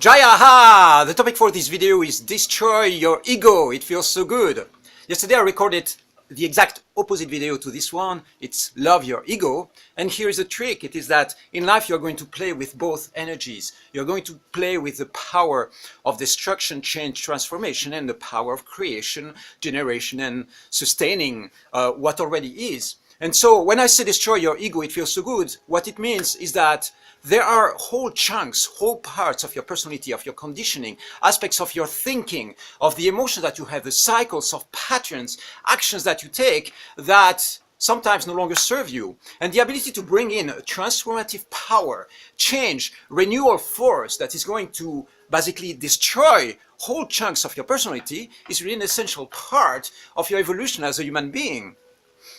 Jaya, ha! The topic for this video is destroy your ego. It feels so good. Yesterday I recorded the exact opposite video to this one. It's love your ego. And here is a trick. It is that in life you're going to play with both energies. You're going to play with the power of destruction, change, transformation, and the power of creation, generation, and sustaining what already is. And so when I say destroy your ego, it feels so good, what it means is that there are whole chunks, whole parts of your personality, of your conditioning, aspects of your thinking, of the emotions that you have, the cycles of patterns, actions that you take that sometimes no longer serve you. And the ability to bring in a transformative power, change, renewal force that is going to basically destroy whole chunks of your personality is really an essential part of your evolution as a human being.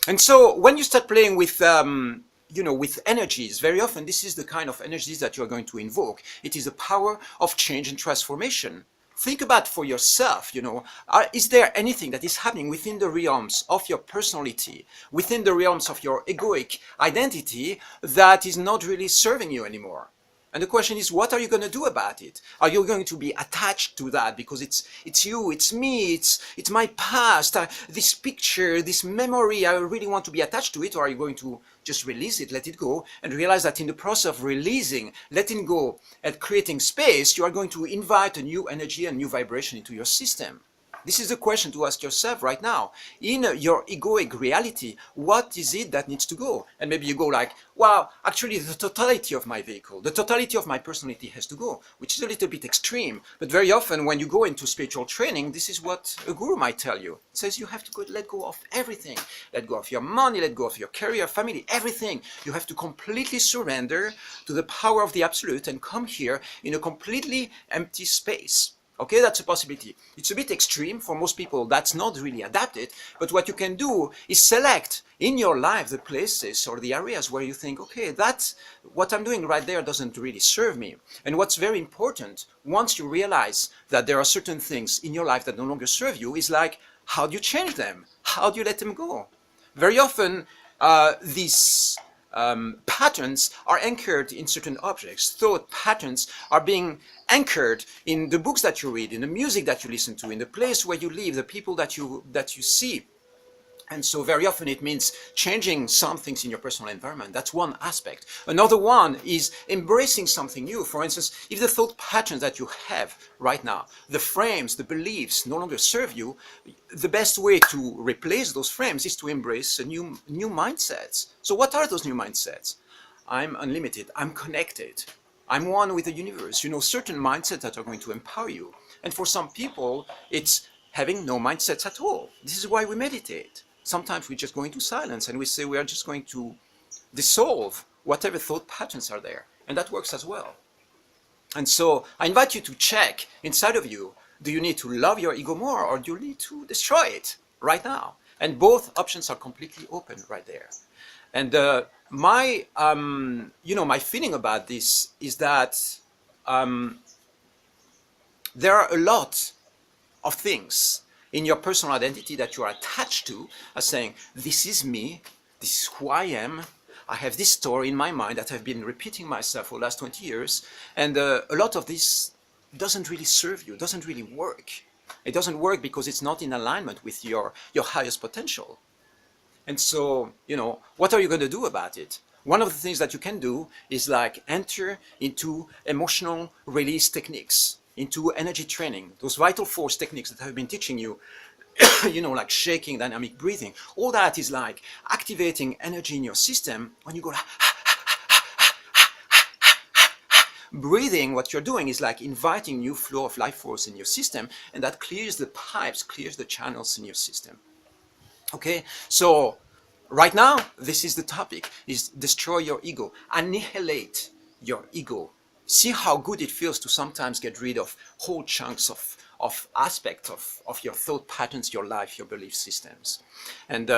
And so when you start playing with, with energies, very often this is the kind of energies that you are going to invoke. It is the power of change and transformation. Think about for yourself, is there anything that is happening within the realms of your personality, within the realms of your egoic identity that is not really serving you anymore? And the question is, what are you going to do about it? Are you going to be attached to that because it's you, it's me, it's my past, this picture, this memory, I really want to be attached to it? Or are you going to just release it, let it go, and realize that in the process of releasing, letting go, and creating space, you are going to invite a new energy, a new vibration into your system? This is the question to ask yourself right now. In your egoic reality, what is it that needs to go? And maybe you go like, well, actually the totality of my vehicle, the totality of my personality has to go, which is a little bit extreme. But very often when you go into spiritual training, this is what a guru might tell you. It says you have to let go of everything. Let go of your money, let go of your career, family, everything. You have to completely surrender to the power of the absolute and come here in a completely empty space. Okay, that's a possibility. It's a bit extreme for most people. That's not really adapted. But what you can do is select in your life the places or the areas where you think, okay, that's what I'm doing right there doesn't really serve me. And what's very important, once you realize that there are certain things in your life that no longer serve you, is like, how do you change them? How do you let them go? Very often, these patterns are anchored in certain objects. Thought patterns are being anchored in the books that you read, in the music that you listen to, in the place where you live, the people that you see. And so very often it means changing some things in your personal environment. That's one aspect. Another one is embracing something new. For instance, if the thought patterns that you have right now, the frames, the beliefs no longer serve you, the best way to replace those frames is to embrace a new mindsets. So what are those new mindsets? I'm unlimited. I'm connected. I'm one with the universe. Certain mindsets that are going to empower you. And for some people, it's having no mindsets at all. This is why we meditate. Sometimes we just go into silence and we say we are just going to dissolve whatever thought patterns are there. And that works as well. And so I invite you to check inside of you, do you need to love your ego more or do you need to destroy it right now? And both options are completely open right there. And my feeling about this is that there are a lot of things in your personal identity that you are attached to as saying, this is me, this is who I am, I have this story in my mind that I've been repeating myself for the last 20 years, and a lot of this doesn't really serve you, doesn't really work. It doesn't work because it's not in alignment with your highest potential. And so, what are you going to do about it? One of the things that you can do is like enter into emotional release techniques, into energy training, those vital force techniques that I've been teaching you, like shaking, dynamic breathing. All that is like activating energy in your system. When you go breathing, what you're doing is like inviting new flow of life force in your system, and that clears the pipes, clears the channels in your system. Okay, so right now, this is the topic, is destroy your ego, annihilate your ego. See how good it feels to sometimes get rid of whole chunks of aspects of your thought patterns, your life, your belief systems. And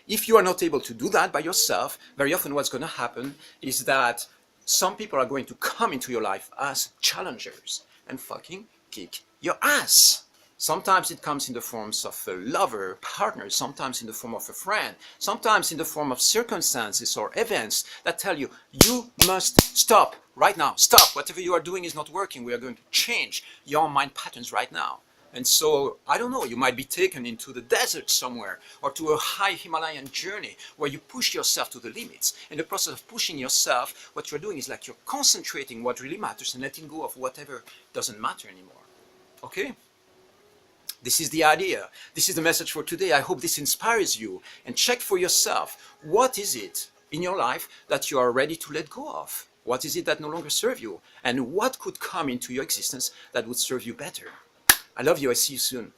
if you are not able to do that by yourself, very often what's going to happen is that some people are going to come into your life as challengers and fucking kick your ass. Sometimes it comes in the forms of a lover, partner, sometimes in the form of a friend, sometimes in the form of circumstances or events that tell you, you must stop right now. Stop. Whatever you are doing is not working. We are going to change your mind patterns right now. And so, I don't know, you might be taken into the desert somewhere or to a high Himalayan journey where you push yourself to the limits. In the process of pushing yourself, what you're doing is like you're concentrating what really matters and letting go of whatever doesn't matter anymore. Okay? This is the idea. This is the message for today. I hope this inspires you. And check for yourself, what is it in your life that you are ready to let go of? What is it that no longer serves you? And what could come into your existence that would serve you better? I love you. I see you soon.